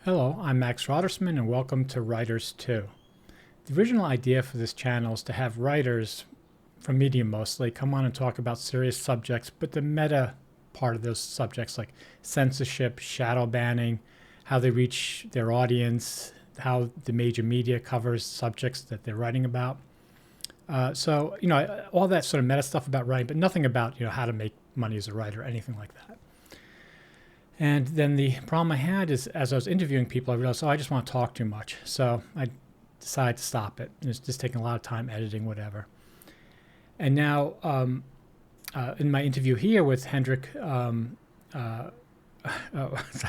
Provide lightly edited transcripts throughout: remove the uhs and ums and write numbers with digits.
Hello, I'm Max Rodersman and welcome to Writers 2. The original idea for this channel is to have writers, from Medium mostly, come on and talk about serious subjects, but the meta part of those subjects like censorship, shadow banning, how they reach their audience, how the major media covers subjects that they're writing about. All that sort of meta stuff about writing, but nothing about, how to make money as a writer or anything like that. And then the problem I had is as I was interviewing people, I realized, I just want to talk too much. So I decided to stop it. And it's just taking a lot of time editing, whatever. And now in my interview here with Henryk, I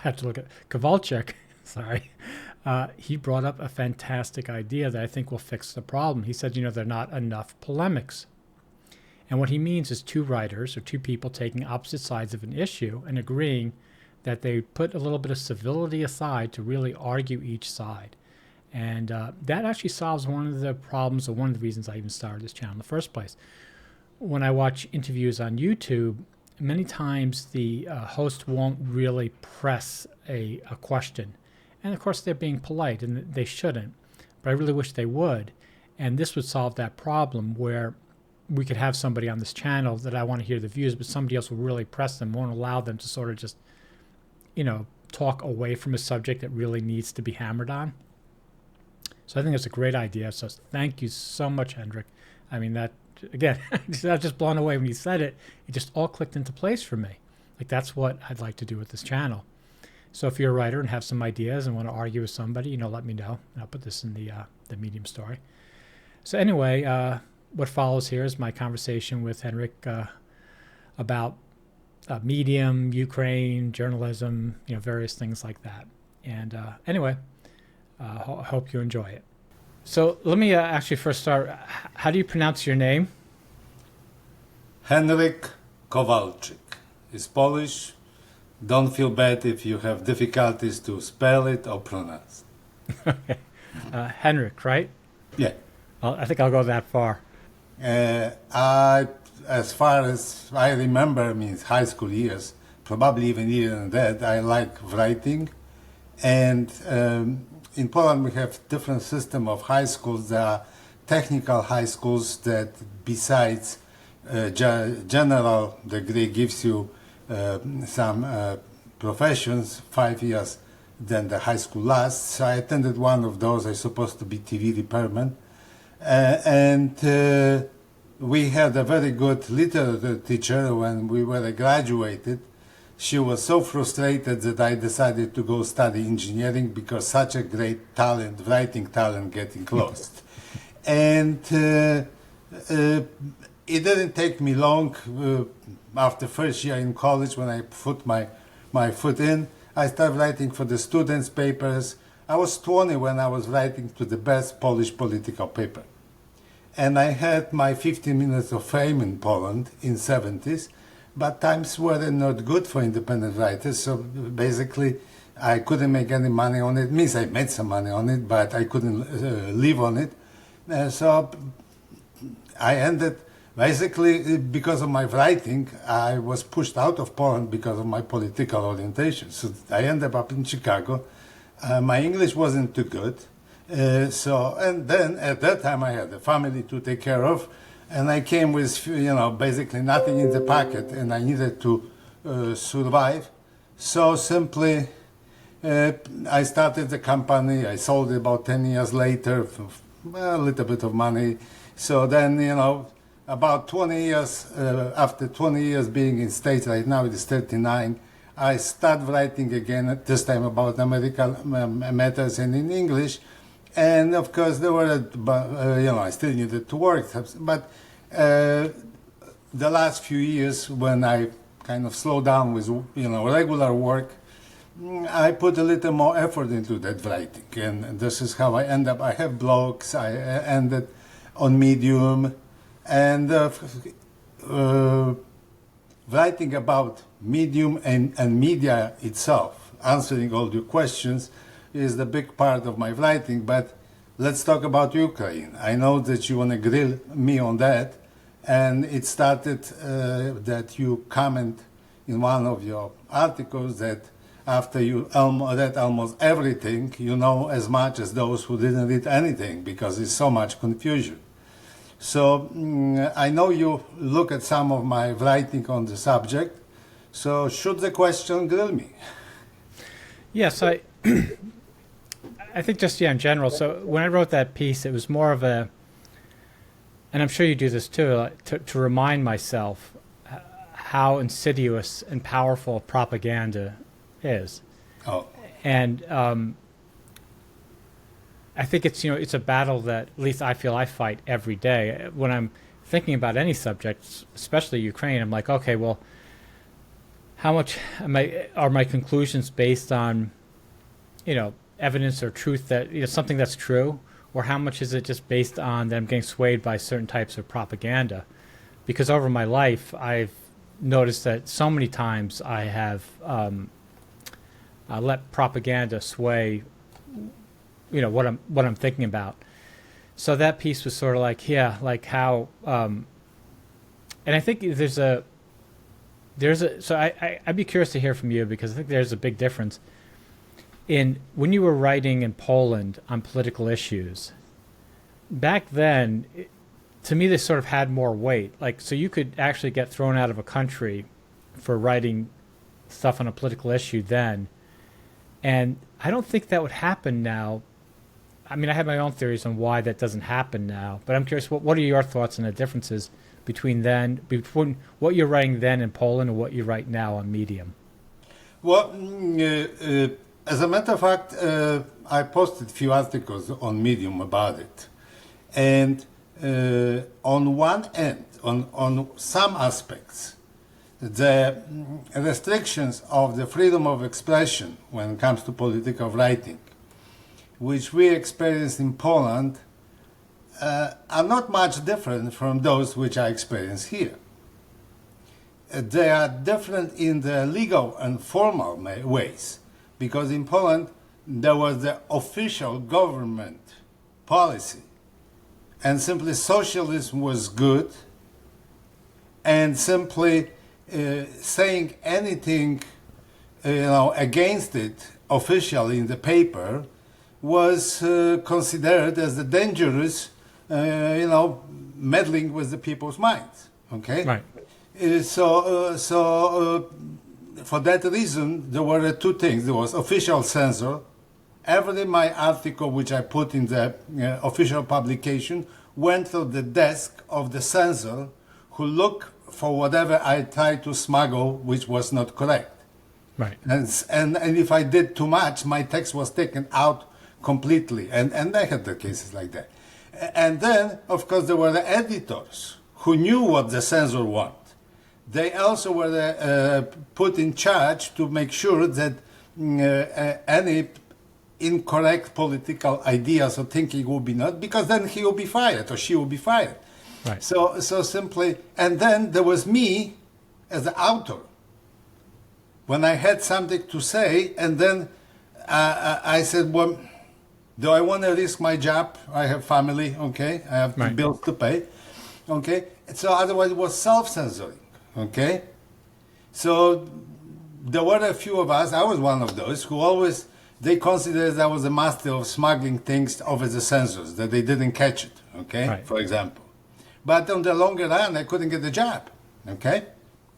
have to look at Kowalczyk, sorry. He brought up a fantastic idea that I think will fix the problem. He said, there are not enough polemics. And what he means is two writers or two people taking opposite sides of an issue and agreeing that they put a little bit of civility aside to really argue each side. And that actually solves one of the problems, or one of the reasons I even started this channel in the first place. When I watch interviews on YouTube, many times the host won't really press a question. And of course they're being polite, and they shouldn't, but I really wish they would. And this would solve that problem where we could have somebody on this channel that I want to hear the views, but somebody else will really press them, won't allow them to sort of just talk away from a subject that really needs to be hammered on. So I think it's a great idea. So thank you so much, Henryk. I mean, that, again, I was just blown away when you said it. It just all clicked into place for me. Like, that's what I'd like to do with this channel. So if you're a writer and have some ideas and want to argue with somebody, let me know. I'll put this in the Medium story. So anyway, what follows here is my conversation with Henryk about Medium, Ukraine, journalism, various things like that. And anyway, I hope you enjoy it. So let me actually first start. How do you pronounce your name? Henryk Kowalczyk is Polish. Don't feel bad if you have difficulties to spell it or pronounce. Okay. Henryk, right? Yeah. Well, I think I'll go that far. As far as I remember, means high school years, probably even earlier than that, I like writing. And in Poland we have different system of high schools. There are technical high schools that besides general degree gives you some professions, 5 years, then the high school lasts. So I attended one of those. I supposed to be TV repairman. We had a very good literature teacher when we were graduated. She was so frustrated that I decided to go study engineering because such a great talent, writing talent, getting lost. And it didn't take me long. After first year in college, when I put my foot in, I started writing for the students' papers. I was 20 when I was writing to the best Polish political paper. And I had my 15 minutes of fame in Poland in 70s, but times were not good for independent writers, so basically I couldn't make any money on it. Means I made some money on it, but I couldn't live on it. So I ended, basically because of my writing, I was pushed out of Poland because of my political orientation. So I ended up in Chicago. My English wasn't too good. And then at that time I had a family to take care of, and I came with, basically nothing in the pocket, and I needed to survive. So simply, I started the company. I sold it about 10 years later for a little bit of money. So then, about 20 years, after 20 years being in States, right now it is 39, I started writing again, at this time about American matters and in English. And of course, there were, I still needed to work. But the last few years, when I kind of slowed down with, regular work, I put a little more effort into that writing. And this is how I end up. I have blogs. I ended on Medium. And writing about Medium and media itself, answering all your questions, is the big part of my writing. But let's talk about Ukraine. I know that you want to grill me on that, and it started that you comment in one of your articles that after you read almost everything, you know as much as those who didn't read anything because there's so much confusion. So I know you look at some of my writing on the subject, so should the question grill me? Yes, I think just, in general. So when I wrote that piece, it was more of a, and I'm sure you do this too, to remind myself how insidious and powerful propaganda is. Oh. And I think it's, it's a battle that at least I feel I fight every day. When I'm thinking about any subject, especially Ukraine, I'm like, okay, well, how much are my conclusions based on, evidence or truth that, something that's true, or how much is it just based on them getting swayed by certain types of propaganda? Because over my life, I've noticed that so many times I have let propaganda sway, what I'm thinking about. So that piece was sort of like, like how, and I think so I'd be curious to hear from you, because I think there's a big difference in when you were writing in Poland on political issues. Back then, to me, they sort of had more weight. Like, so you could actually get thrown out of a country for writing stuff on a political issue then. And I don't think that would happen now. I mean, I have my own theories on why that doesn't happen now, but I'm curious, what are your thoughts on the differences between what you're writing then in Poland and what you write now on Medium? Well, as a matter of fact, I posted a few articles on Medium about it. And on one end, on some aspects, the restrictions of the freedom of expression when it comes to political writing, which we experienced in Poland, are not much different from those which I experience here. They are different in the legal and formal ways, because in Poland there was the official government policy, and simply socialism was good, and simply saying anything against it officially in the paper was considered as the dangerous, meddling with the people's minds. Okay. Right. For that reason, there were two things. There was official censor. Every my article which I put in the official publication went to the desk of the censor, who looked for whatever I tried to smuggle, which was not correct. Right. And if I did too much, my text was taken out completely. And I had the cases like that. And then, of course, there were the editors who knew what the censor wanted. They also were put in charge to make sure that any incorrect political ideas or thinking will be not, because then he will be fired or she will be fired. Right. So simply, and then there was me as the author. When I had something to say, and then I said, well, do I want to risk my job? I have family, okay? I have Right. bills to pay, okay? So otherwise it was self-censoring, okay? So there were a few of us, I was one of those, who always, they considered I was a master of smuggling things over the censors, that they didn't catch it, okay? Right. For example. But on the longer run, I couldn't get the job, okay?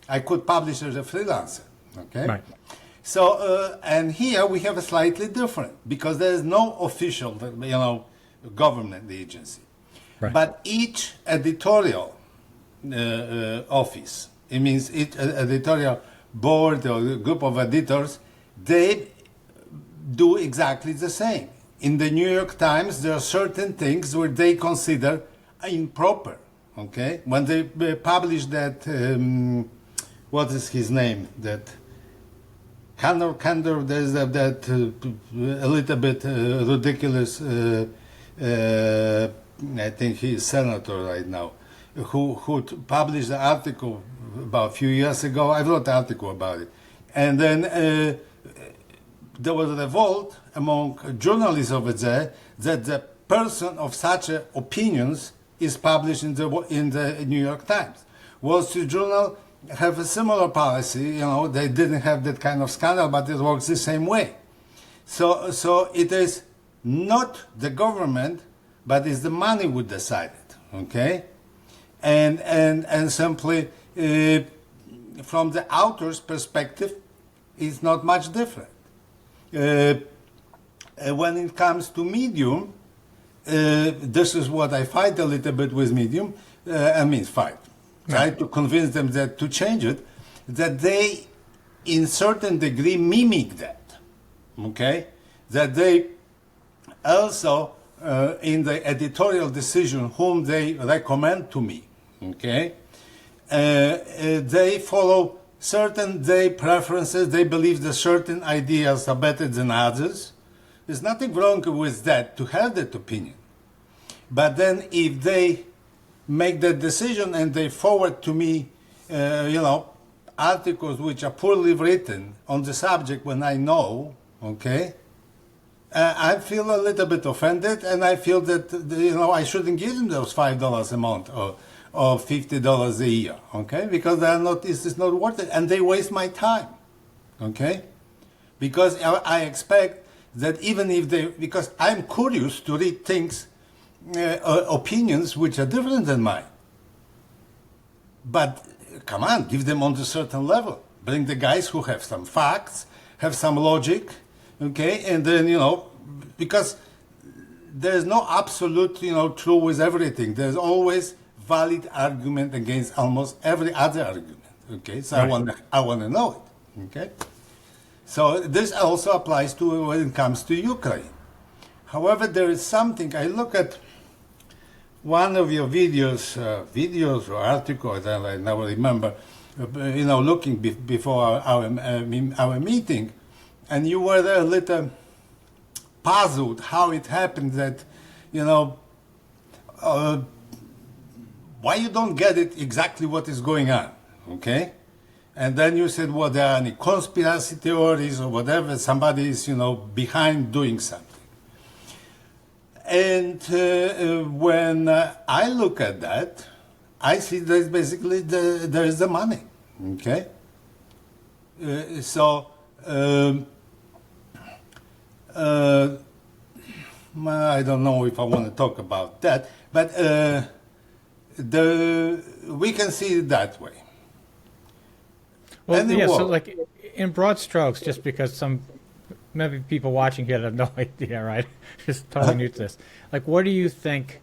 I could publish as a freelancer, okay? Right. So, and here we have a slightly different, because there is no official, government agency. Right. But each editorial office, it means each editorial board or group of editors, they do exactly the same. In the New York Times, there are certain things where they consider improper, okay? When they publish that, what is his name, that Candor, there's that a little bit ridiculous, I think he's senator right now, who published an article about a few years ago. I wrote an article about it. And then there was a revolt among journalists over there that the person of such opinions is published in the New York Times. Wall Street Journal have a similar policy. You know, they didn't have that kind of scandal, but it works the same way. So it is not the government, but it's the money who decide it. Okay, and simply from the author's perspective, it's not much different. When it comes to Medium, this is what I fight a little bit with Medium. Try to convince them that to change it, that they, in certain degree, mimic that. Okay, that they also in the editorial decision whom they recommend to me. Okay, they follow certain their preferences. They believe that certain ideas are better than others. There's nothing wrong with that, to have that opinion. But then if they make that decision and they forward to me, articles which are poorly written on the subject when I know, okay, I feel a little bit offended, and I feel that, I shouldn't give them those $5 a month or $50 a year, okay, because they are not, it's not worth it, and they waste my time, okay, because I expect that even if because I'm curious to read things, opinions which are different than mine. But come on, give them on a certain level. Bring the guys who have some facts, have some logic, okay, and then, because there's no absolute, true with everything. There's always valid argument against almost every other argument, okay? So right. I want to know it, okay? So this also applies to when it comes to Ukraine. However, there is something, I look at one of your videos or articles, I never remember, looking before our meeting, and you were a little puzzled how it happened that, why you don't get it exactly what is going on, okay? And then you said, well, there are any conspiracy theories or whatever, somebody is, behind doing something. And when I look at that, I see there's basically there is the money, okay? I don't know if I want to talk about that, but we can see it that way. Well, yeah, so like in broad strokes, just because maybe people watching here have no idea, right? Just totally new to this. Like, what do you think?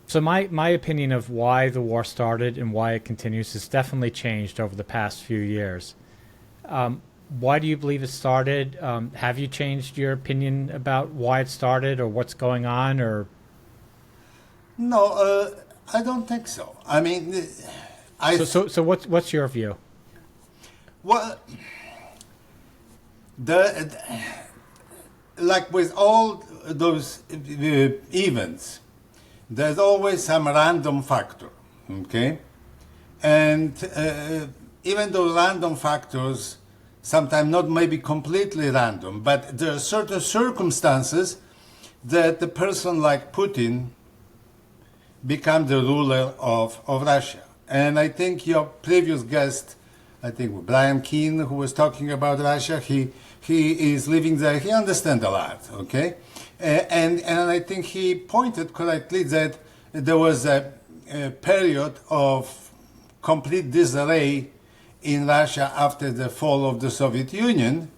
So my opinion of why the war started and why it continues has definitely changed over the past few years. Why do you believe it started? Have you changed your opinion about why it started or what's going on? Or no, I don't think so. I mean, So what's your view? Well, like with all those events, there's always some random factor, okay? And even those random factors, sometimes not maybe completely random, but there are certain circumstances that the person like Putin become the ruler of Russia. And I think your previous guest, I think Brian Keane, who was talking about Russia, he is living there. He understands a lot, okay? And I think he pointed correctly that there was a period of complete disarray in Russia after the fall of the Soviet Union,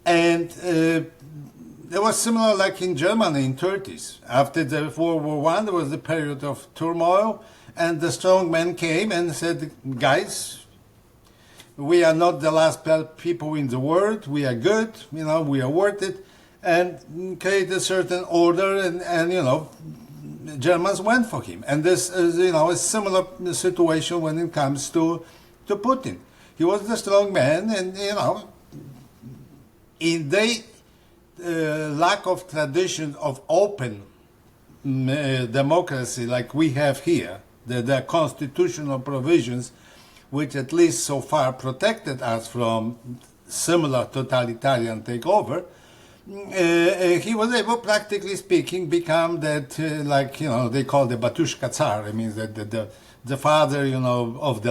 and there was similar like in Germany in 30s. After the World War I, there was a period of turmoil, and the strong men came and said, guys, we are not the last people in the world. We are good. We are worth it, and create a certain order. And Germans went for him. And this is a similar situation when it comes to Putin. He was the strong man, and in their lack of tradition of open democracy like we have here, the constitutional provisions, which at least so far protected us from similar totalitarian takeover, he was able, practically speaking, become that, they call the Batushka Tsar. I mean, the father, of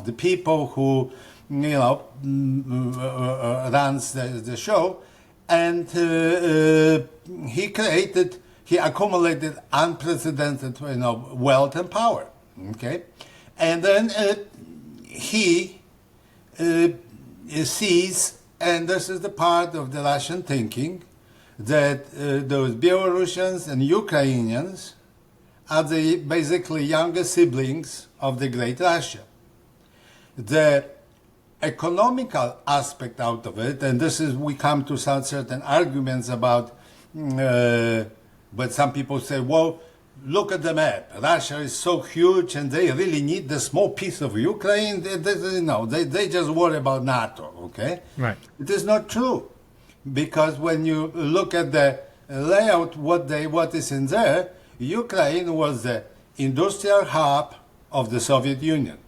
the people who, runs the show, and he accumulated unprecedented, wealth and power. Okay, and then he sees, and this is the part of the Russian thinking, that those Belarusians and Ukrainians are the basically younger siblings of the Great Russia. The economical aspect out of it, and this is, we come to some certain arguments about, but some people say, well, look at the map. Russia is so huge and they really need the small piece of Ukraine. They just worry about NATO, okay? Right. It is not true. Because when you look at the layout, what is in there, Ukraine was the industrial hub of the Soviet Union.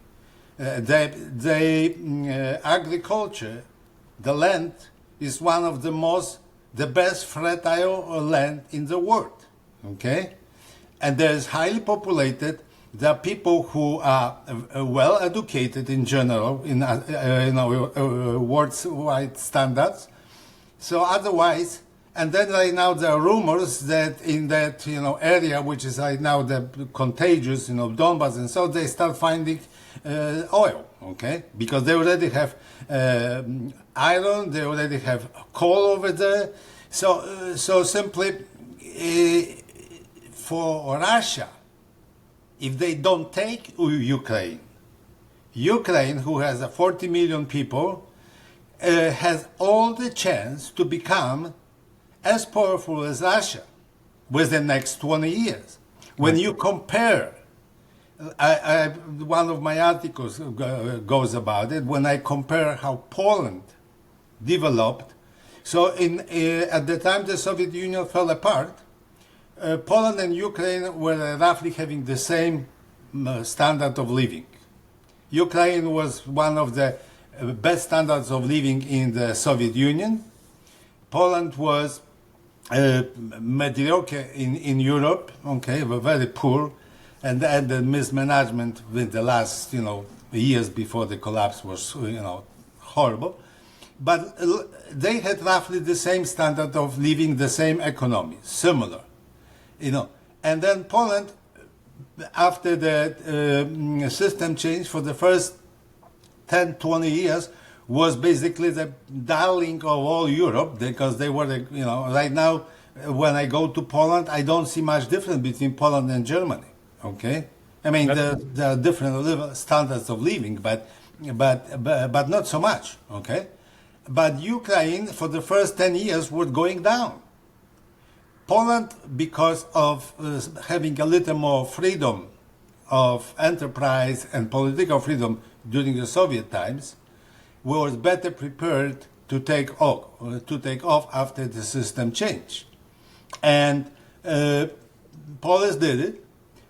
Agriculture, the land, is one of the best fertile land in the world. Okay, and there is highly populated. There are people who are well educated in general, in worldwide standards. So otherwise, and then right now there are rumors that in that area, which is right now the contagious, Donbass, and so they start finding oil, okay, because they already have iron, they already have coal over there. So simply for Russia, if they don't take Ukraine, who has 40 million people, has all the chance to become as powerful as Russia within the next 20 years. When you compare, one of my articles goes about it, when I compare how Poland developed. So at the time the Soviet Union fell apart, Poland and Ukraine were roughly having the same standard of living. Ukraine was one of the best standards of living in the Soviet Union. Poland was mediocre in Europe, okay, were very poor, and the mismanagement with the last, years before the collapse was, horrible. But they had roughly the same standard of living, the same economy, similar, And then Poland, after the system change for the first 10, 20 years, was basically the darling of all Europe, because they were, right now, when I go to Poland, I don't see much difference between Poland and Germany, okay? I mean, there are different standards of living, but not so much, okay? But Ukraine, for the first 10 years, was going down. Poland, because of having a little more freedom of enterprise and political freedom during the Soviet times, was better prepared to take off after the system changed. And Poland did it,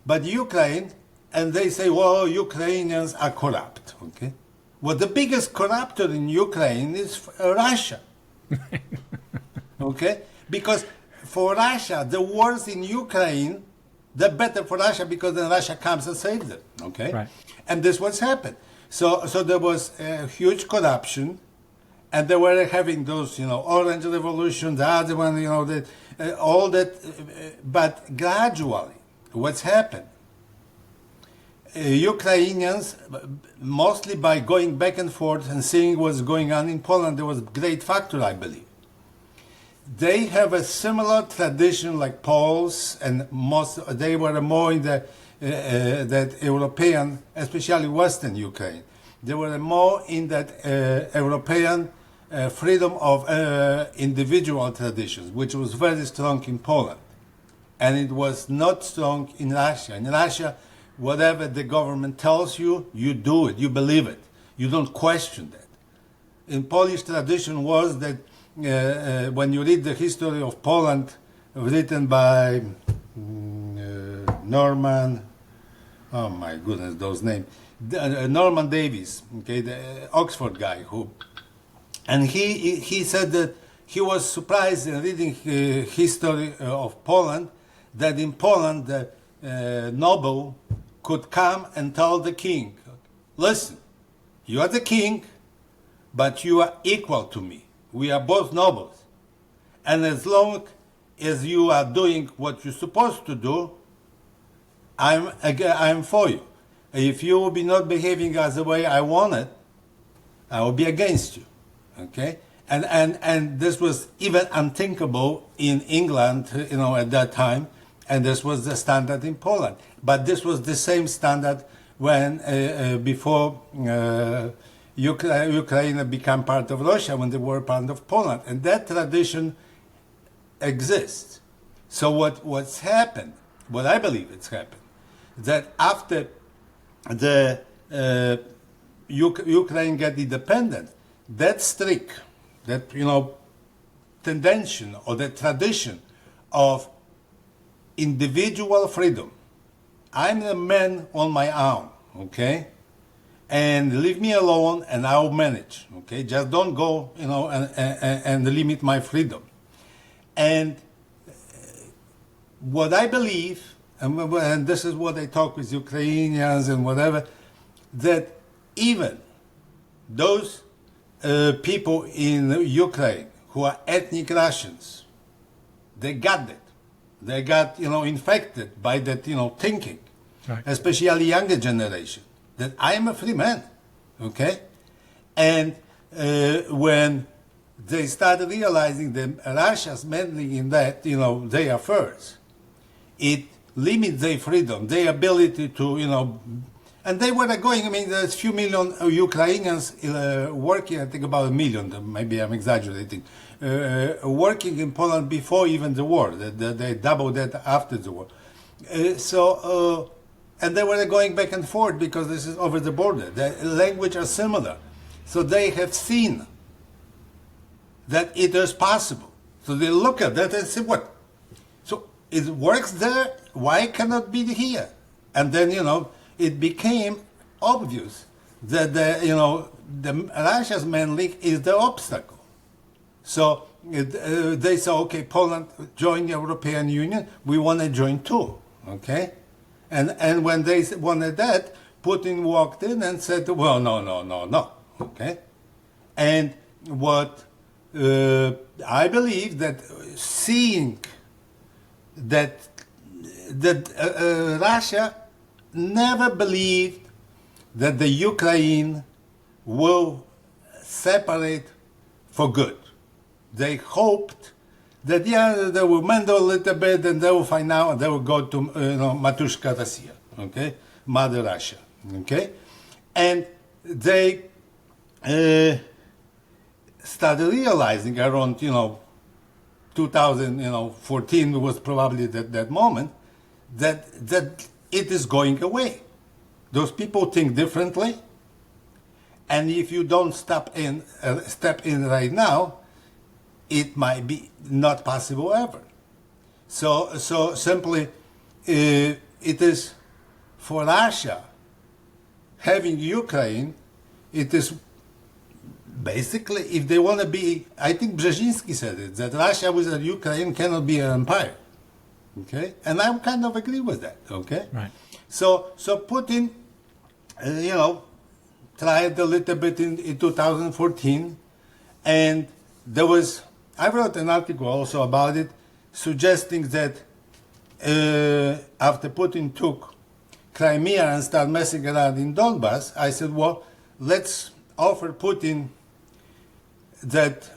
but Ukraine, and they say, well, Ukrainians are corrupt, okay? Well, the biggest corrupter in Ukraine is Russia, okay? Because for Russia, the worse in Ukraine, the better for Russia, because then Russia comes and saves them, okay? Right. And this was happened. So there was huge corruption, and they were having those, Orange Revolution, the other one, all that. But gradually, what's happened? Ukrainians, mostly by going back and forth and seeing what's going on in Poland, there was a great factor, I believe. They have a similar tradition like Poles, and they were more in the that European, especially Western Ukraine. They were more in that European freedom of individual traditions, which was very strong in Poland. And it was not strong in Russia. In Russia, whatever the government tells you, you do it, you believe it. You don't question that. In Polish tradition was that when you read the history of Poland, written by Norman, oh my goodness, those names, Norman Davies, okay, the Oxford guy, and he said that he was surprised in reading history of Poland, that in Poland the noble could come and tell the king, listen, you are the king, but you are equal to me. We are both nobles. And as long as you are doing what you're supposed to do, I'm for you. If you will be not behaving as the way I want it, I will be against you. Okay? And this was even unthinkable in England, at that time, and this was the standard in Poland. But this was the same standard when before Ukraine became part of Russia, when they were part of Poland, and that tradition exists. So what's happened? What I believe it's happened, that after the Ukraine got independent, that streak, that tendency or the tradition of individual freedom. I'm a man on my own, okay? And leave me alone and I'll manage, okay? Just don't go, and limit my freedom. And what I believe, and this is what I talk with Ukrainians and whatever, that even those people in Ukraine who are ethnic Russians, they got it. They got, infected by that, thinking, right. Especially younger generation, that I am a free man, okay? And when they started realizing that Russia's meddling in that, their affairs, it limits their freedom, their ability to, and they were going, there's few million Ukrainians working, I think about 1 million, maybe I'm exaggerating, working in Poland before even the war. They doubled that after the war. And they were going back and forth because this is over the border. The language are similar. So they have seen that it is possible. So they look at that and say, what? So it works there, why cannot be here? And then, it became obvious that the Russia's main league is the obstacle. So they say, okay, Poland join the European Union, we want to join too, okay? And when they wanted that, Putin walked in and said, well, no, okay? And what I believe that seeing that Russia never believed that the Ukraine will separate for good. They hoped that they will mendel a little bit and they will find out and they will go to Matushka Russia, okay, Mother Russia, okay, and they started realizing around 2014 was probably that moment that it is going away. Those people think differently, and if you don't step in right now, it might be not possible ever. So simply, it is for Russia having Ukraine. It is basically, if they want to be, I think Brzezinski said it, that Russia without Ukraine cannot be an empire. Okay, and I kind of agree with that. Okay, right. So Putin, tried a little bit in 2014, and I wrote an article also about it, suggesting that after Putin took Crimea and started messing around in Donbass, I said, well, let's offer Putin that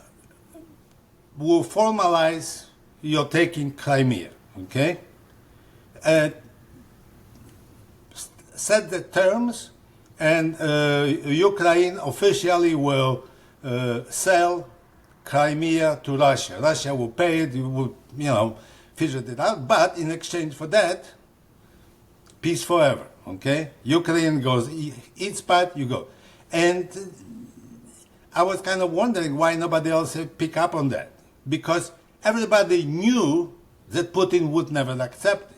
will formalize your taking Crimea. Okay, set the terms, and Ukraine officially will sell Crimea to Russia. Russia will pay it, you will, figure it out, but in exchange for that, peace forever. Okay, Ukraine goes its part, you go, and I was kind of wondering why nobody else pick up on that, because everybody knew that Putin would never accept it.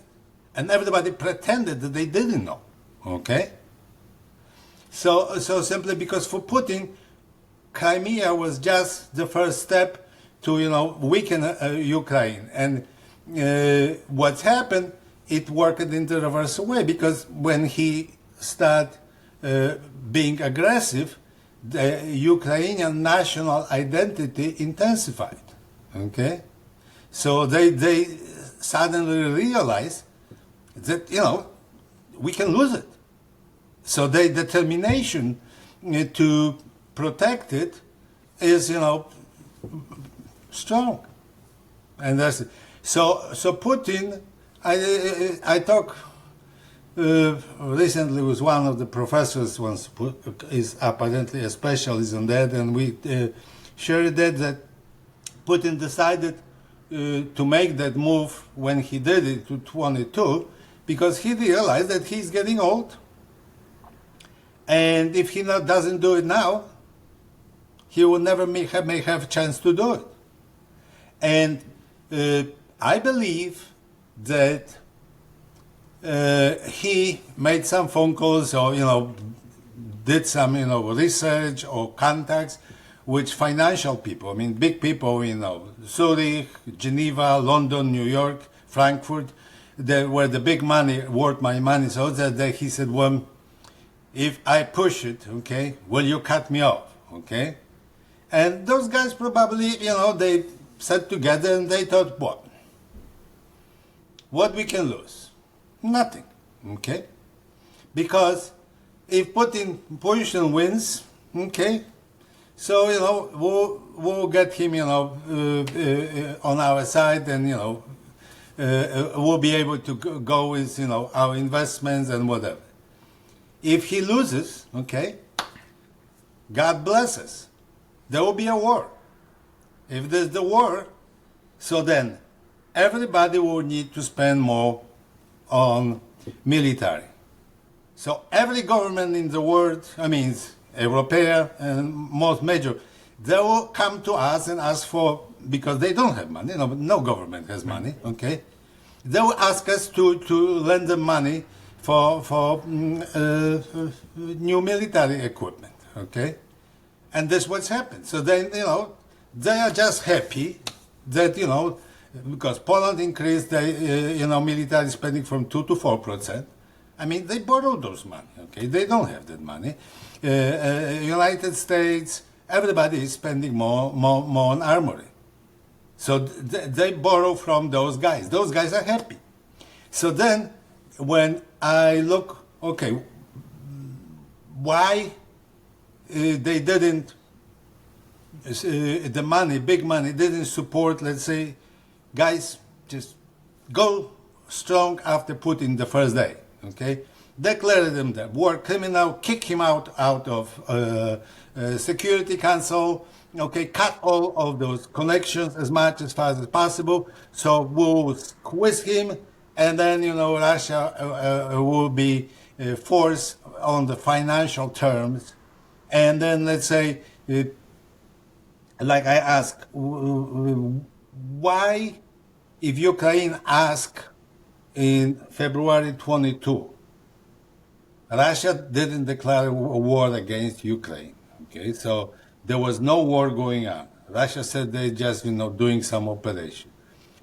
And everybody pretended that they didn't know. Okay? So simply because for Putin, Crimea was just the first step to, weaken Ukraine. And what's happened it worked in the reverse way, because when he started being aggressive, the Ukrainian national identity intensified. Okay, so they suddenly realized that we can lose it. So their determination to protect it is strong, and that's it. So Putin. I talked recently with one of the professors, once is apparently a specialist on that, and we shared that Putin decided to make that move when he did it to 22, because he realized that he's getting old, and if he doesn't do it now, he will never may have a chance to do it. And I believe that he made some phone calls, or did some research or contacts with financial people. I mean, big people, Zurich, Geneva, London, New York, Frankfurt, where the big money worth my money. So that he said, well, if I push it, okay, will you cut me off, okay? And those guys probably, they sat together and they thought, what we can lose? Nothing, okay? Because if Putin wins, okay, so we'll get him on our side, and we'll be able to go with our investments and whatever. If he loses, okay, God bless us. There will be a war. If there's the war, so then everybody will need to spend more on military. So every government in the world, European and most major, they will come to us and ask for, because they don't have money, no government has money, okay? They will ask us to lend them money for new military equipment, okay? And that's what's happened. So then, they are just happy that, because Poland increased their, military spending from 2 to 4%. They borrowed those money, okay? They don't have that money. United States, everybody is spending more on armory. So they borrow from those guys. Those guys are happy. So then, when I look, okay, why they didn't, the money, big money, didn't support, let's say, guys, just go strong after Putin the first day, okay? Declare him the war criminal, kick him out of Security Council, okay? Cut all of those connections as fast as possible. So we'll squeeze him, and then Russia will be forced on the financial terms, and then let's say, like I ask, why, if Ukraine asked in February 22, Russia didn't declare a war against Ukraine. Okay, so there was no war going on. Russia said they just doing some operation.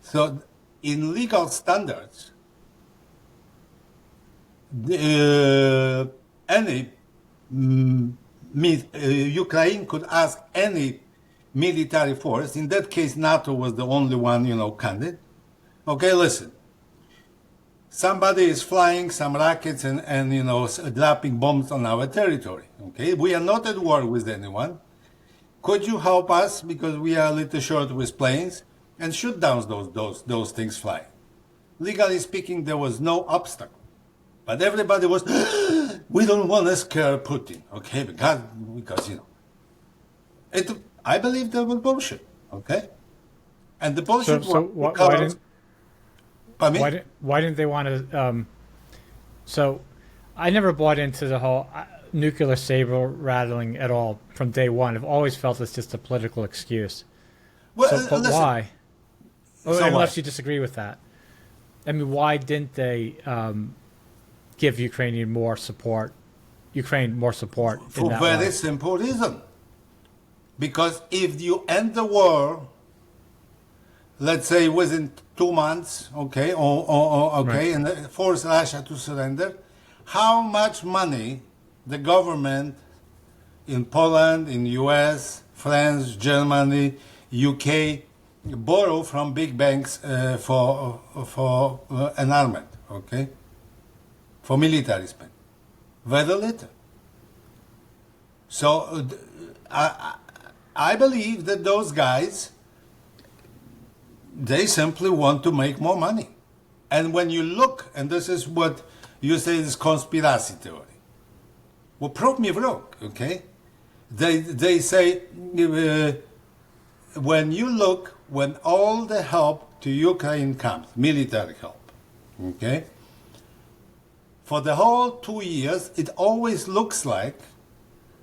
So in legal standards, Ukraine could ask any military force. In that case, NATO was the only one, candidate. Okay, listen. Somebody is flying some rockets and dropping bombs on our territory. Okay, we are not at war with anyone. Could you help us, because we are a little short with planes, and shoot down those things flying? Legally speaking, there was no obstacle, but everybody was. We don't want to scare Putin. Okay, because I believe that was bullshit. Okay, and the bullshit was why didn't they want to? So I never bought into the whole nuclear saber rattling at all from day one. I've always felt it's just a political excuse. Well, but listen, why? So unless what? you disagree with that. Why didn't they give Ukraine more support For in that very way? simple reason. Because if you end the war, let's say within 2 months, okay, okay, and force Russia to surrender, how much money the government in Poland, in US, France, Germany, UK borrow from big banks for an armament, okay, for military spend? Very little. So I believe that those guys, they simply want to make more money. And when you look, and this is what you say is conspiracy theory. Well, prove me wrong, okay? They say, when you look, when all the help to Ukraine comes, military help, okay? For the whole 2 years, it always looks like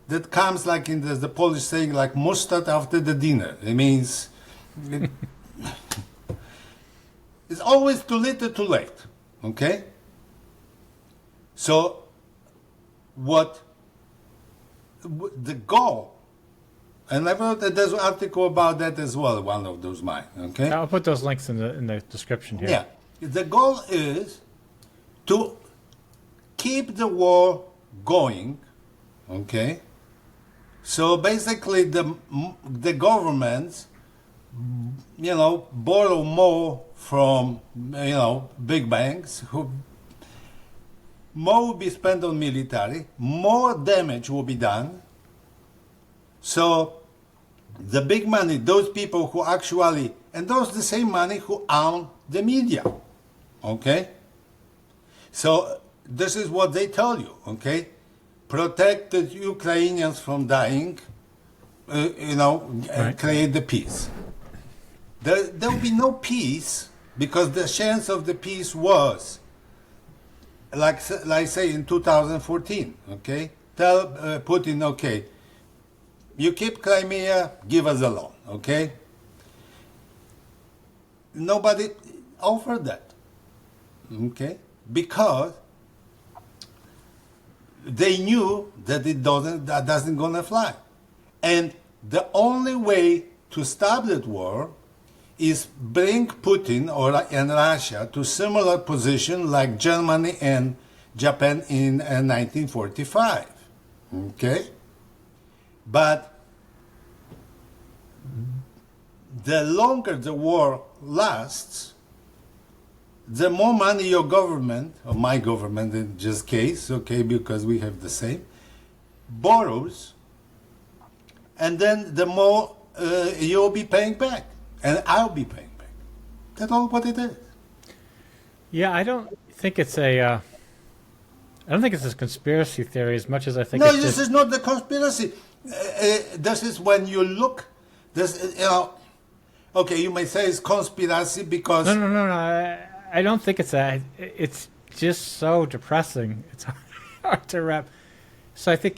that comes like in the Polish saying, like mustard after the dinner. It means it's always too little, too late. Okay? So, what the goal, and I wrote that there's an article about that as well, one of those mine. Okay? I'll put those links in the description here. Yeah. The goal is to keep the war going. Okay? So basically, the governments, borrow more from, big banks. More will be spent on military. More damage will be done. So the big money, those people who actually, and those the same money who own the media. Okay? So this is what they tell you. Okay? Protect the Ukrainians from dying, Right. create the peace. There will be no peace because the chance of the peace was, like say in 2014, okay? Tell Putin, okay, you keep Crimea, give us a loan, okay? Nobody offered that, okay? Because they knew that that doesn't gonna fly. And the only way to stop that war is bring Putin and Russia to similar position like Germany and Japan in 1945. Okay? But the longer the war lasts, the more money your government, or my government in this case, okay, because we have the same, borrows, and then the more you'll be paying back, and I'll be paying back. That's all what it is. Yeah, I don't think it's a conspiracy theory as much as I think No, it's this just, is not the conspiracy. This is when you look, okay, you may say it's conspiracy because... No. I don't think it's that. It's just so depressing. It's hard to wrap. So I think,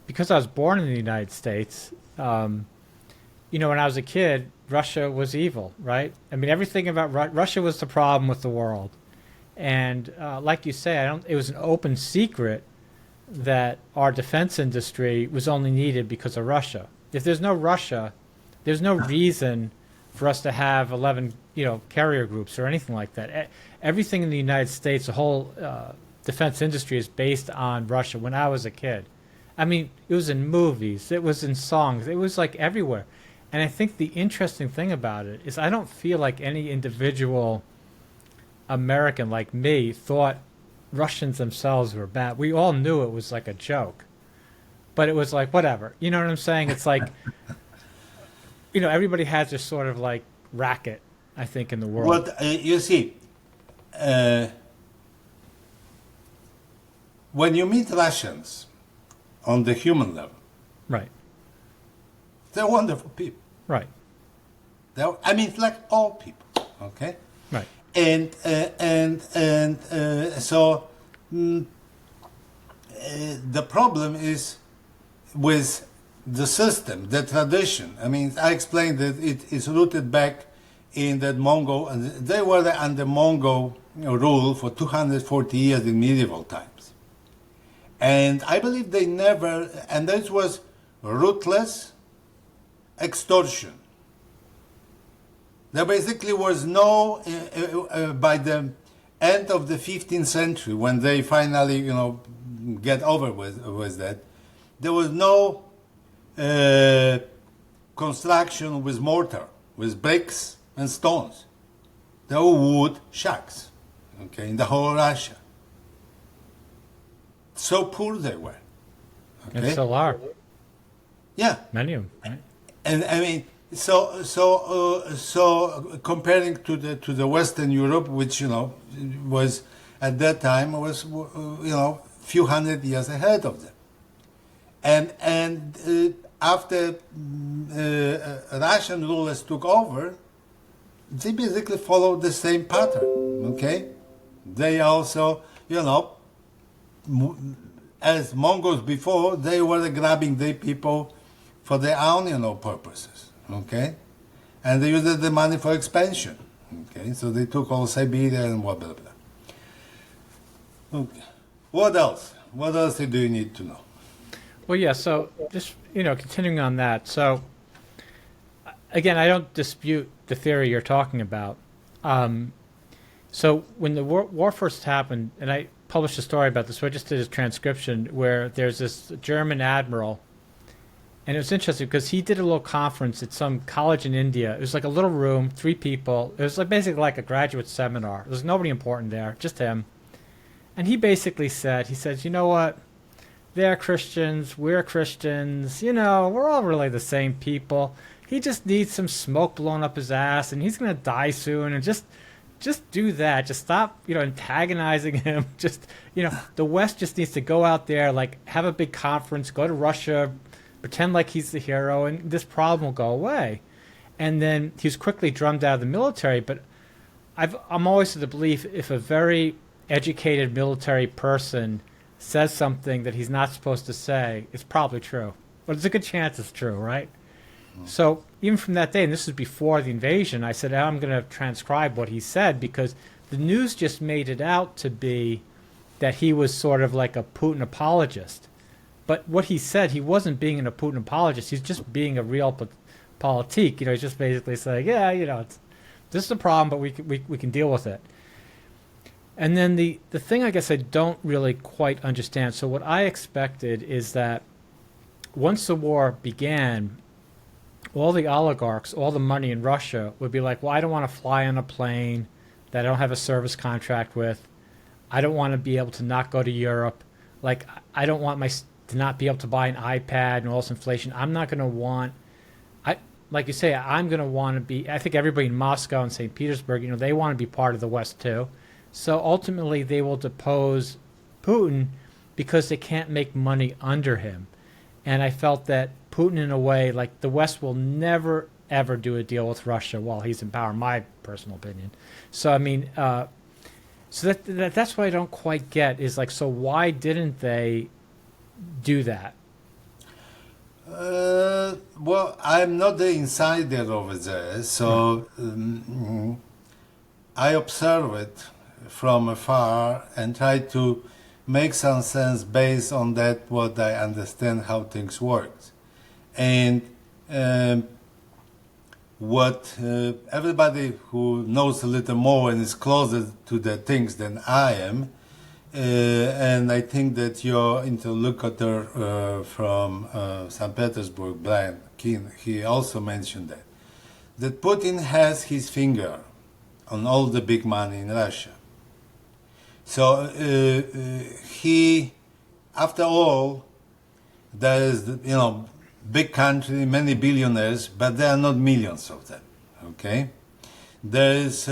because I was born in the United States, when I was a kid, Russia was evil, right? I mean, everything about Russia was the problem with the world. And like you say, it was an open secret that our defense industry was only needed because of Russia. If there's no Russia, there's no reason for us to have 11, carrier groups or anything like that. Everything in the United States, the whole defense industry is based on Russia. When I was a kid, I mean, it was in movies, it was in songs, it was like everywhere. And I think the interesting thing about it is I don't feel like any individual American like me thought Russians themselves were bad. We all knew it was like a joke, but it was like, whatever. You know what I'm saying? It's like, everybody has this sort of like racket, I think, in the world. What you see, when you meet Russians on the human level, Right. they're wonderful people. Right. Like all people, okay? Right. And so the problem is with the system, the tradition. I mean, I explained that it is rooted back in that Mongol, and they were under Mongol rule for 240 years in medieval times. And I believe they never, and this was ruthless extortion. There basically was no, by the end of the 15th century, when they finally, get over with that, there was no construction with mortar, with bricks and stones. There were wood shacks, okay, in the whole Russia. So poor they were. Okay? And still are. Yeah. Many of them, right? And I mean, so comparing to the Western Europe, which was at that time was few hundred years ahead of them, and after Russian rulers took over, they basically followed the same pattern. Okay, they also as Mongols before, they were grabbing the people for their own purposes. Okay, and they used the money for expansion. Okay, so they took all Siberia and blah blah blah. Okay, what else? What else do you need to know? Well, yeah. So just continuing on that. So again, I don't dispute the theory you're talking about. So when the war first happened, and I published a story about this, so I just did a transcription where there's this German admiral. And it was interesting because he did a little conference at some college in India. It was like a little room, 3 people. It was like basically like a graduate seminar. There was nobody important there, just him. And he basically said, you know what? They're Christians, we're Christians. We're all really the same people. He just needs some smoke blown up his ass, and he's going to die soon. And just do that. Just stop, antagonizing him. The West just needs to go out there, like have a big conference, go to Russia, pretend like he's the hero, and this problem will go away. And then he was quickly drummed out of the military. But I'm always of the belief if a very educated military person says something that he's not supposed to say, it's probably true. But there's a good chance it's true, right? So even from that day, and this is before the invasion, I said, I'm going to transcribe what he said because the news just made it out to be that he was sort of like a Putin apologist. But what he said, he wasn't being a Putin apologist. He's just being a real politique. He's just basically saying, this is a problem, but we can deal with it. And then the thing I guess I don't really quite understand. So what I expected is that once the war began, all the oligarchs, all the money in Russia would be like, well, I don't want to fly on a plane that I don't have a service contract with. I don't want to be able to not go to Europe. Like, I don't want to not be able to buy an iPad and all this inflation. I'm not going to want, like you say, I'm going to want to be, I think everybody in Moscow and St. Petersburg, they want to be part of the West too. So ultimately they will depose Putin because they can't make money under him. And I felt that Putin, in a way, like the West will never, ever do a deal with Russia while he's in power, my personal opinion. So, I mean, so that's what I don't quite get is like, so why didn't they do that? Well, I'm not the insider over there, so I observe it from afar and try to make some sense based on that, what I understand how things work. And what everybody who knows a little more and is closer to the things than I am, and I think that your interlocutor from St. Petersburg, Brian Keane, he also mentioned that Putin has his finger on all the big money in Russia. So he, after all, there is, big country, many billionaires, but there are not millions of them, okay? There is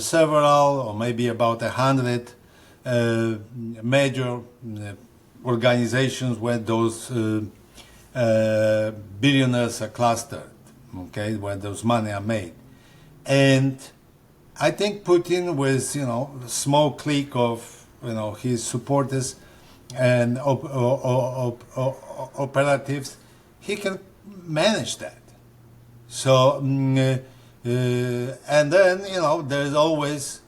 several, or maybe about 100 major organizations where those billionaires are clustered, okay, where those money are made. And I think Putin, with a small clique of his supporters and operatives, he can manage that. So and then there is always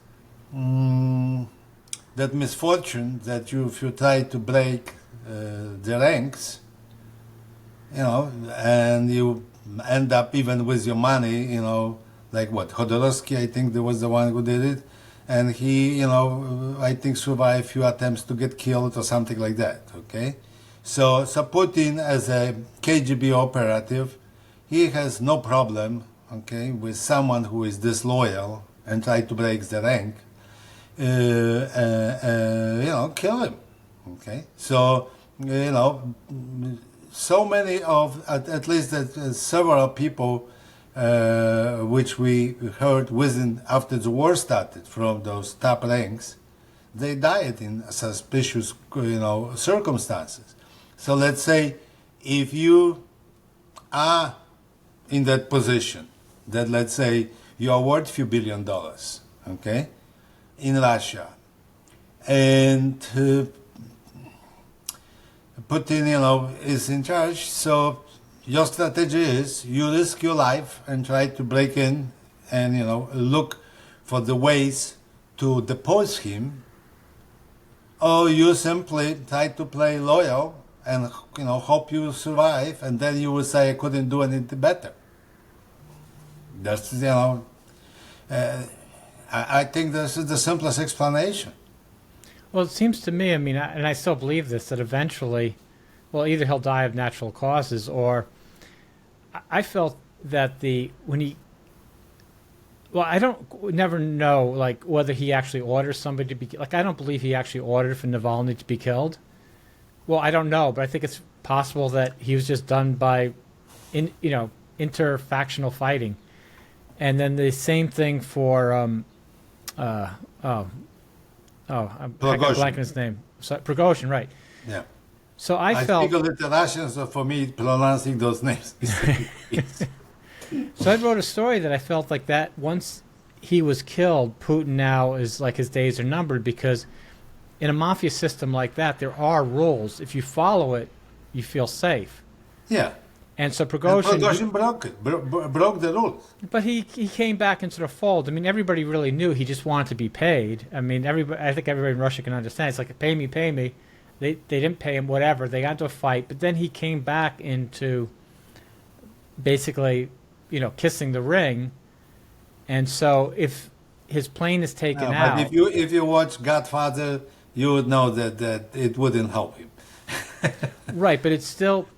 that misfortune that if you try to break the ranks, and you end up even with your money, like what, Hodorowski, I think there was the one who did it, and he, I think survived a few attempts to get killed or something like that. Okay, so Putin as a KGB operative, he has no problem, okay, with someone who is disloyal and try to break the rank, kill him. Okay, so so many of at least several people, which we heard after the war started from those top ranks, they died in suspicious circumstances. So let's say if you are in that position, that let's say you are worth a few $1 billion, okay, in Russia, and Putin, is in charge. So your strategy is you risk your life and try to break in and, look for the ways to depose him, or you simply try to play loyal and, hope you survive, and then you will say, I couldn't do anything better. That's, I think this is the simplest explanation. Well, it seems to me, and I still believe this, that eventually, well, either he'll die of natural causes, or I felt that I never know, like, whether he actually orders somebody to be, like, I don't believe he actually ordered for Navalny to be killed. Well, I don't know, but I think it's possible that he was just done by, interfactional fighting. And then the same thing for, I'm blanking his name. So, Prigozhin, right. Yeah. So I felt... speak a little Russian, so for me, pronouncing those names So I wrote a story that I felt like that once he was killed, Putin now is like his days are numbered, because in a mafia system like that, there are rules. If you follow it, you feel safe. Yeah. And so Prigozhin broke it, broke the rules. But he came back into the fold. Everybody really knew he just wanted to be paid. I think everybody in Russia can understand. It's like, pay me, pay me. They didn't pay him, whatever. They got into a fight. But then he came back into basically, kissing the ring. And so if his plane is taken out... But if you watch Godfather, you would know that it wouldn't help him. Right, but it's still...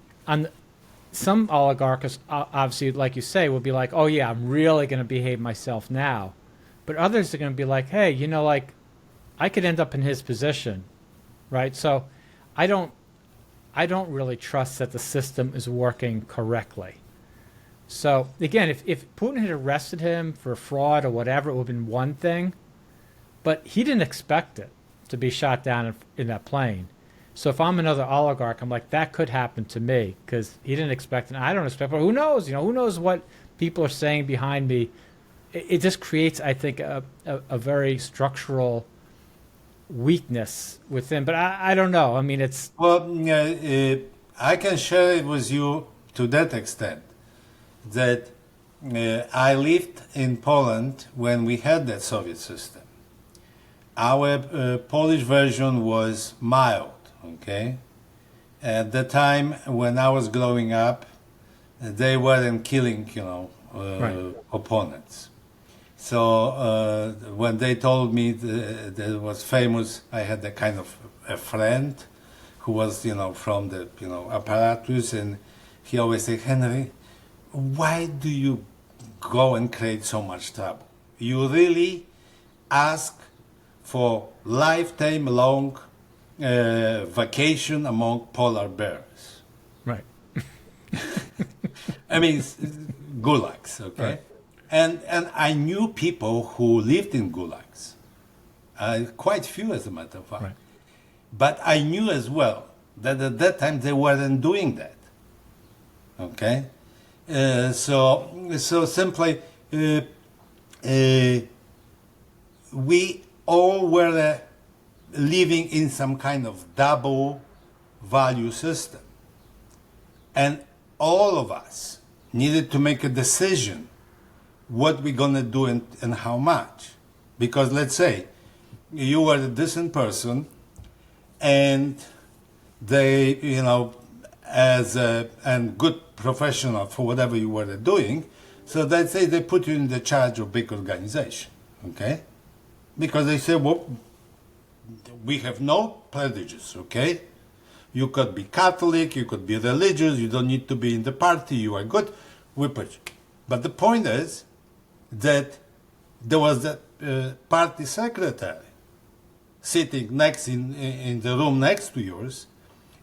Some oligarchs, obviously, like you say, will be like, oh, yeah, I'm really going to behave myself now. But others are going to be like, hey, I could end up in his position, right? So I don't really trust that the system is working correctly. So, again, if Putin had arrested him for fraud or whatever, it would have been one thing. But he didn't expect it to be shot down in that plane. So if I'm another oligarch, I'm like, that could happen to me, because he didn't expect it. And I don't expect it. But who knows? Who knows what people are saying behind me? It just creates, I think, a very structural weakness within. But I don't know. It's... Well, I can share it with you to that extent that I lived in Poland when we had that Soviet system. Our Polish version was mild. Okay, at the time when I was growing up, they weren't killing, right. opponents. So when they told me that it was famous, I had a kind of a friend who was, from the, apparatus, and he always said, Henry, why do you go and create so much trouble? You really ask for lifetime long vacation among polar bears. Right. Gulags, okay? Right. And I knew people who lived in gulags, quite few as a matter of fact. Right. But I knew as well that at that time they weren't doing that, okay? So simply, we all were living in some kind of double value system. And all of us needed to make a decision what we're going to do and how much. Because let's say you were a decent person and they, and good professional for whatever you were doing, So let's say they put you in the charge of big organization, okay? Because they say, well, we have no prejudice, okay? You could be Catholic, you could be religious, you don't need to be in the party, you are good, we put you. But the point is that there was the party secretary sitting next in the room next to yours,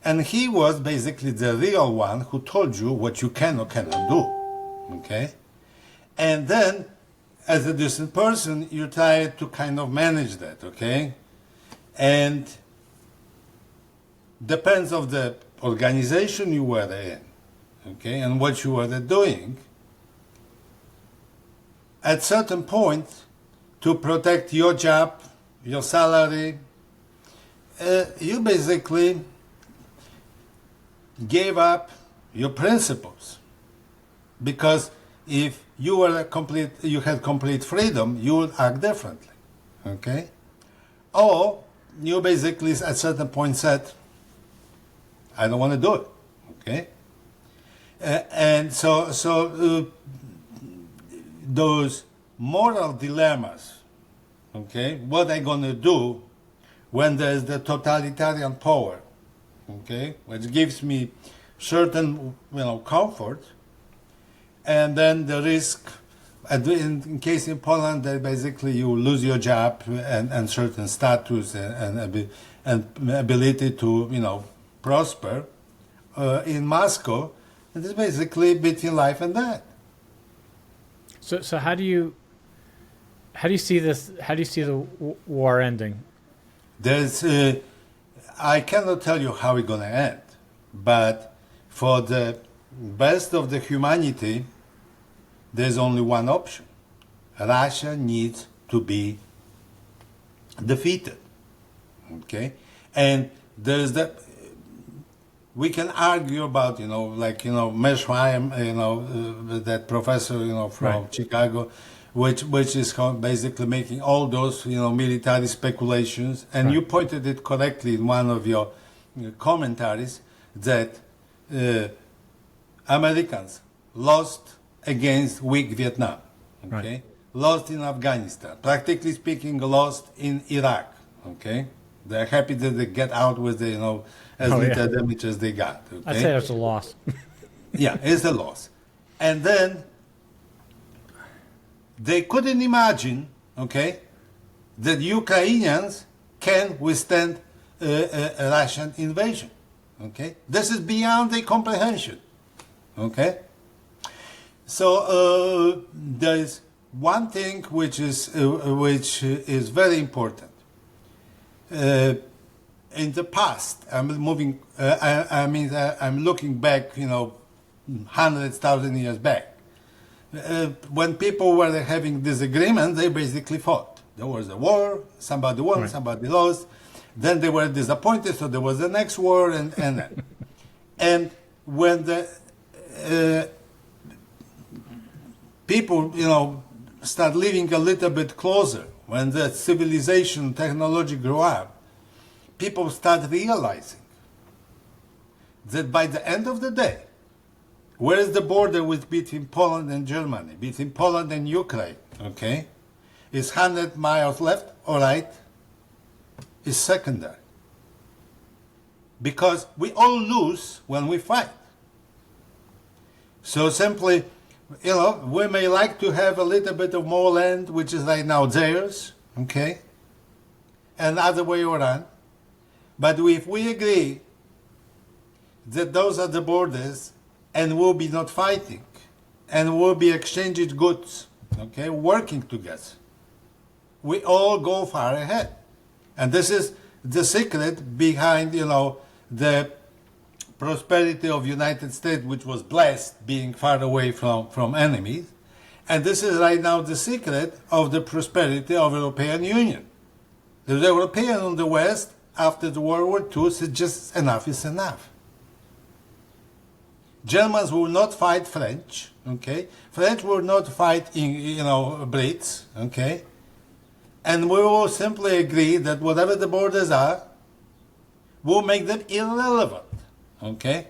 and he was basically the real one who told you what you can or cannot do, okay? And then, as a decent person, you try to kind of manage that, okay? And depends of the organization you were in, okay, and what you were doing. At certain point, to protect your job, your salary, you basically gave up your principles, because if you you had complete freedom, you would act differently, okay? Or you basically at certain point said, I don't want to do it, okay? And so those moral dilemmas, okay, what are going to do when there's the totalitarian power, okay, which gives me certain, comfort, and then the risk, in case in Poland, that basically you lose your job and certain status and ability to, prosper. In Moscow, it is basically between life and death. So how do you see this? How do you see the war ending? I cannot tell you how it's going to end, but for the best of the humanity, there's only one option. Russia needs to be defeated, okay? And there's we can argue about, Meshraim, that professor, from Right. Chicago, which is basically making all those, military speculations. And Right. you pointed it correctly in one of your commentaries that Americans lost against weak Vietnam, okay? Right. Lost in Afghanistan, practically speaking, lost in Iraq, okay? They're happy that they get out with the, as little damage as they got. Okay? I'd say that's a loss. Yeah, it's a loss. And then they couldn't imagine, okay, that Ukrainians can withstand a Russian invasion. Okay, this is beyond their comprehension. Okay, so there is one thing which is very important. In the past, I'm looking back, hundreds, thousand years back. When people were having disagreement, they basically fought. There was a war, somebody won, Right. somebody lost. Then they were disappointed, so there was the next war, and and when the people, start living a little bit closer, when the civilization, technology grew up, people start realizing that by the end of the day, where is the border between Poland and Germany, between Poland and Ukraine, okay? Is 100 miles left or right? Is secondary. Because we all lose when we fight. So simply, we may like to have a little bit of more land, which is right now theirs, okay? And other way around. But if we agree that those are the borders, and we'll be not fighting, and we'll be exchanging goods, okay, working together, we all go far ahead. And this is the secret behind, the prosperity of United States, which was blessed being far away from enemies. And this is right now the secret of the prosperity of European Union. The European on the West, after the World War II, said just enough is enough. Germans will not fight French, okay? French will not fight, Brits, okay? And we will simply agree that whatever the borders are, we'll make them irrelevant, okay?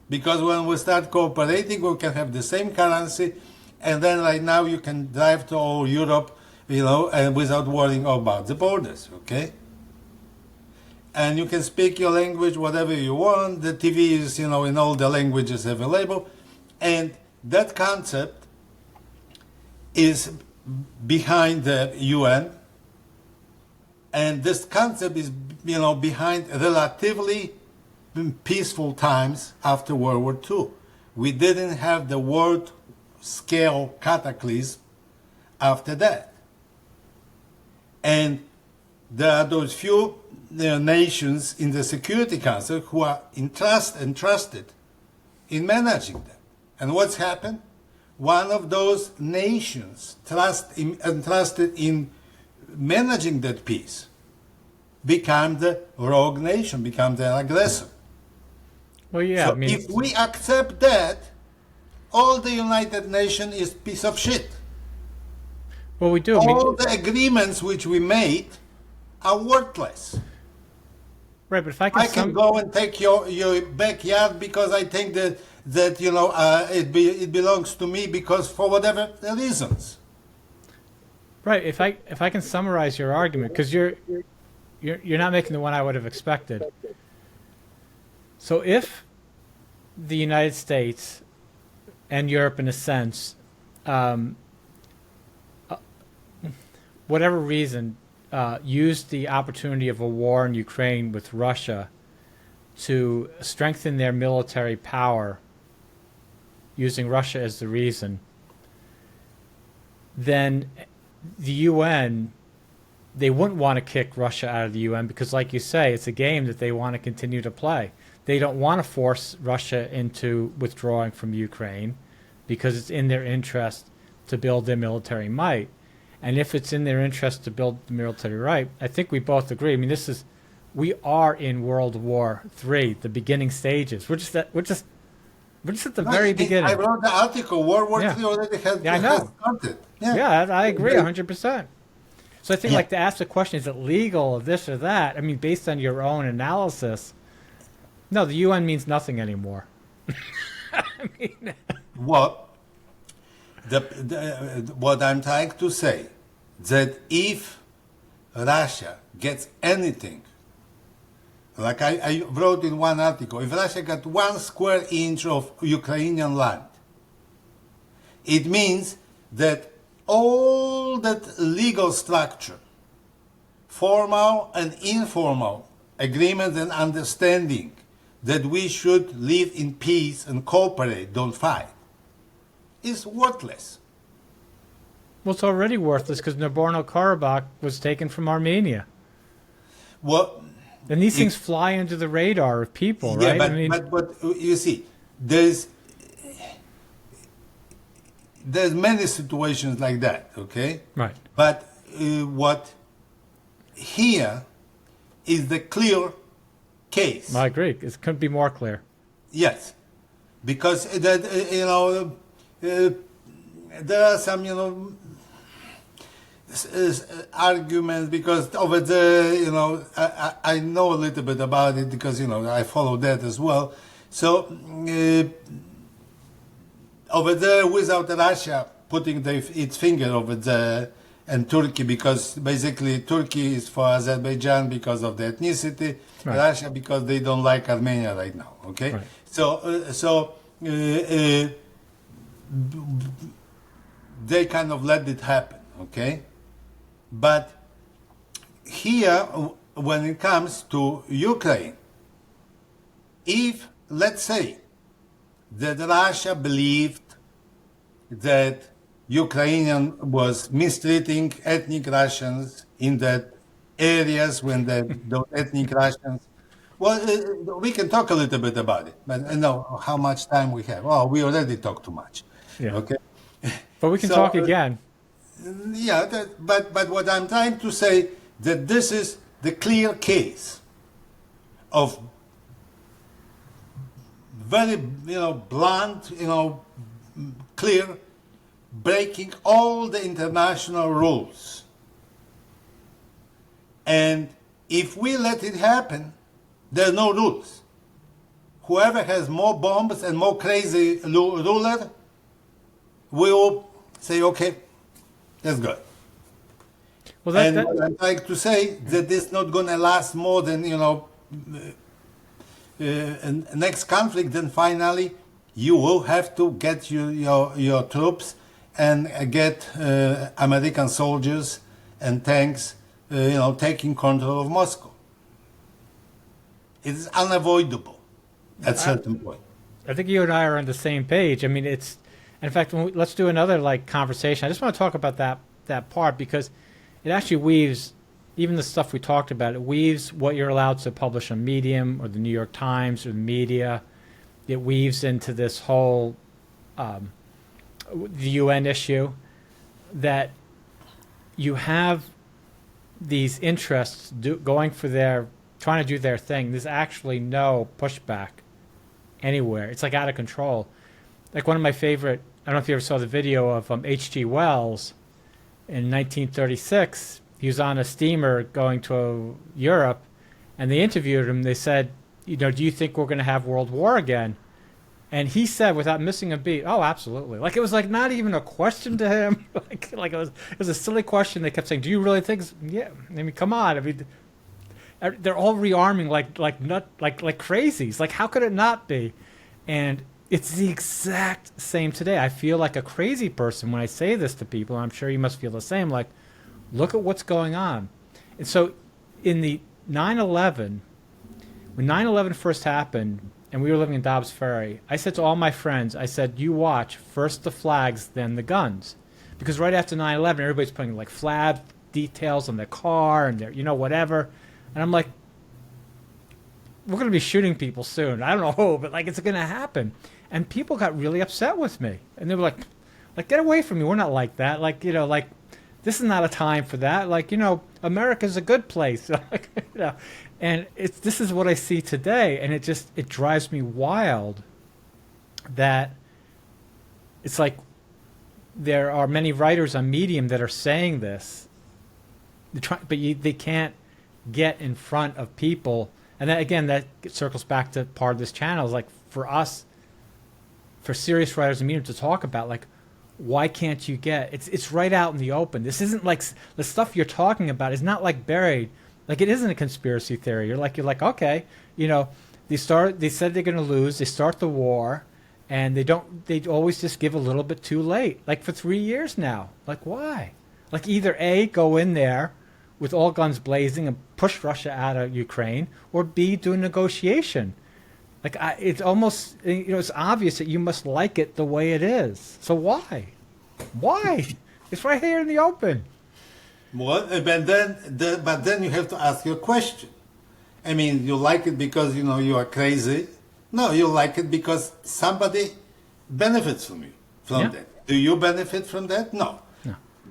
Because when we start cooperating, we can have the same currency, and then right now you can drive to all Europe, and without worrying about the borders, okay? And you can speak your language, whatever you want. The TV is, in all the languages available. And that concept is behind the UN. And this concept is, behind relatively peaceful times after World War II. We didn't have the world scale cataclysm after that. And there are those few nations in the Security Council who are entrusted in managing them. And what's happened? One of those nations entrusted in managing that peace became the rogue nation, became the aggressor. Well, yeah. So if we accept that, all the United Nations is piece of shit. Well, we do. All the agreements which we made are worthless. Right, but if I can go and take your backyard because I think that it belongs to me because for whatever reasons. Right. If I can summarize your argument, because you're not making the one I would have expected. So if the United States and Europe, in a sense, whatever reason, used the opportunity of a war in Ukraine with Russia to strengthen their military power, using Russia as the reason, then the UN, they wouldn't want to kick Russia out of the UN because, like you say, it's a game that they want to continue to play. They don't want to force Russia into withdrawing from Ukraine because it's in their interest to build their military might. And if it's in their interest to build the military right, I think we both agree. I mean, we are in World War III, the beginning stages. We're just at the very beginning. I wrote the article. World War III already has started. Yeah, I agree 100%. So I think, to ask the question, is it legal, this or that? I mean, based on your own analysis, no, the UN means nothing anymore. I mean, what I'm trying to say, that if Russia gets anything, like I wrote in one article, if Russia got 1 square inch of Ukrainian land, it means that all that legal structure, formal and informal agreement and understanding that we should live in peace and cooperate, don't fight, is worthless. Well, it's already worthless because Nagorno-Karabakh was taken from Armenia. Well, and these things fly under the radar of people, right? But you see, there's many situations like that, okay? Right. But what here is the clear case. I agree. It couldn't be more clear. Yes, because there are some arguments because over there, I know a little bit about it because I follow that as well. So over there, without Russia putting its finger over there, and Turkey, because basically Turkey is for Azerbaijan because of the ethnicity, right. Russia because they don't like Armenia right now. Okay, right. So they kind of let it happen. Okay, but here, when it comes to Ukraine, if let's say that Russia believed that Ukrainian was mistreating ethnic Russians in that areas when the ethnic Russians. Well, we can talk a little bit about it, but I know how much time we have. Oh, we already talked too much. Yeah. Okay. But we can talk again. Yeah, but what I'm trying to say that this is the clear case of very blunt, clear, breaking all the international rules. And if we let it happen, there are no rules. Whoever has more bombs and more crazy ruler will say, okay, that's good. Well, And what I'd like to say that it's not going to last more than, next conflict, then finally you will have to get your troops and get American soldiers and tanks, taking control of Moscow. It is unavoidable at a certain point. I think you and I are on the same page. I mean, in fact, let's do another conversation. I just want to talk about that part because it actually weaves, even the stuff we talked about, it weaves what you're allowed to publish on Medium or the New York Times or the media. It weaves into this whole the UN issue that you have these interests trying to do their thing. There's actually no pushback anywhere. It's out of control. Like one of my favorite, I don't know if you ever saw the video of H.G. Wells in 1936. He was on a steamer going to Europe, and they interviewed him. They said, do you think we're going to have World War again? And he said, without missing a beat, "Oh, absolutely." It was not even a question to him. It was a silly question. They kept saying, "Do you really think?" Yeah, I mean, come on. I mean, they're all rearming like crazies. How could it not be? And it's the exact same today. I feel like a crazy person when I say this to people. I'm sure you must feel the same. Look at what's going on. And so in the 9/11, when 9/11 first happened and we were living in Dobbs Ferry, I said to all my friends, I said, you watch, first the flags, then the guns. Because right after 9/11, everybody's putting flag details on their car and their, whatever. And I'm like, we're going to be shooting people soon. I don't know who, but it's going to happen. And people got really upset with me. And they were like, get away from me. We're not like that. This is not a time for that. America's a good place. And this is what I see today. And it drives me wild that it's there are many writers on Medium that are saying this, but they can't get in front of people. And that, again, that circles back to part of this channel is for us, for serious writers on Medium to talk about, why can't you get it's right out in the open. This isn't the stuff you're talking about is not buried. It isn't a conspiracy theory. You're okay, they said they're going to lose. They start the war, and they always just give a little bit too late. For 3 years now. Why? Either A, go in there with all guns blazing and push Russia out of Ukraine, or B, do a negotiation. It's almost, it's obvious that you must like it the way it is. So why? Why? It's right here in the open. Well, but then you have to ask your question. I mean, you like it because, you are crazy? No, you like it because somebody benefits from that. Do you benefit from that? No.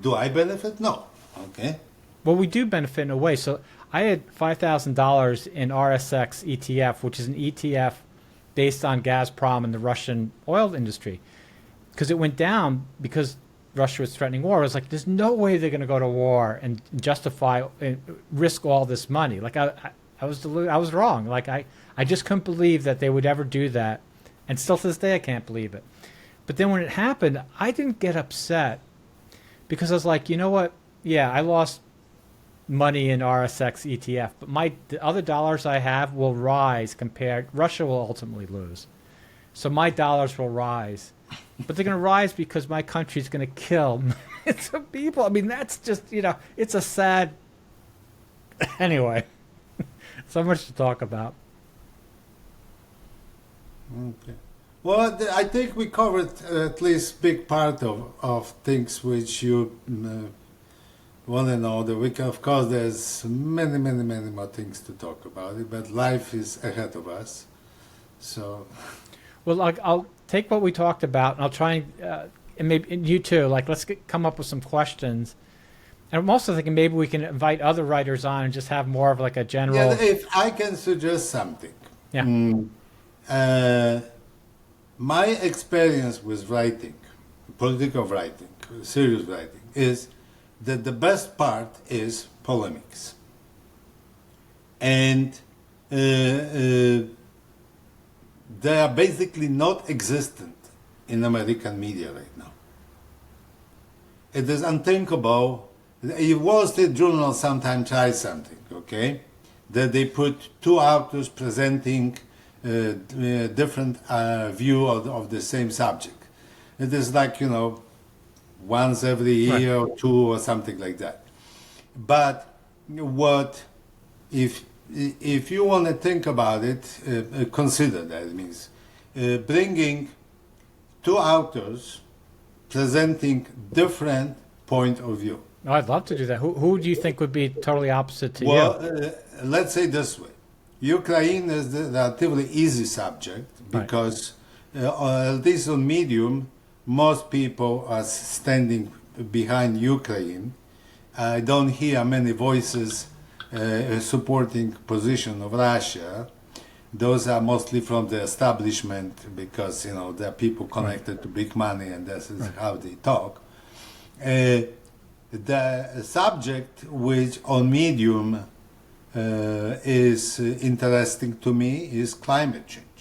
Do I benefit? No. Okay. Well, we do benefit in a way. So I had $5,000 in RSX ETF, which is an ETF based on Gazprom and the Russian oil industry, because it went down because Russia was threatening war. I was there's no way they're going to go to war and justify and risk all this money. I was wrong. I just couldn't believe that they would ever do that, and still to this day I can't believe it. But then when it happened, I didn't get upset because I was you know what? Yeah, I lost money in RSX ETF, but the other dollars I have will rise Russia will ultimately lose. So my dollars will rise. But they're going to rise because my country's going to kill millions of people. I mean, that's just, it's a sad... Anyway, so much to talk about. Okay. Well, I think we covered at least big part of things which you... want to know that of course, there's many, many, many more things to talk about it, but life is ahead of us. So, well, I'll take what we talked about, and I'll try and maybe you too. Let's come up with some questions. And I'm also thinking maybe we can invite other writers on and just have more of a general. Yeah, if I can suggest something. Yeah. My experience with writing, political writing, serious writing, is that the best part is polemics. And they are basically not existent in American media right now. it is unthinkable. A Wall Street Journal sometimes tries something, okay? That they put two authors presenting different view of the same subject. It is like, once every year or two or something like that. But if you want to think about it, consider that. It means bringing two authors presenting different point of view. Oh, I'd love to do that. Who do you think would be totally opposite to Well, you? let's say this way. Ukraine is the relatively easy subject because, at least on Medium, most people are standing behind Ukraine. I don't hear many voices supporting position of Russia. Those are mostly from the establishment because, there are people connected to big money and this is how they talk. The subject which on Medium is interesting to me is climate change.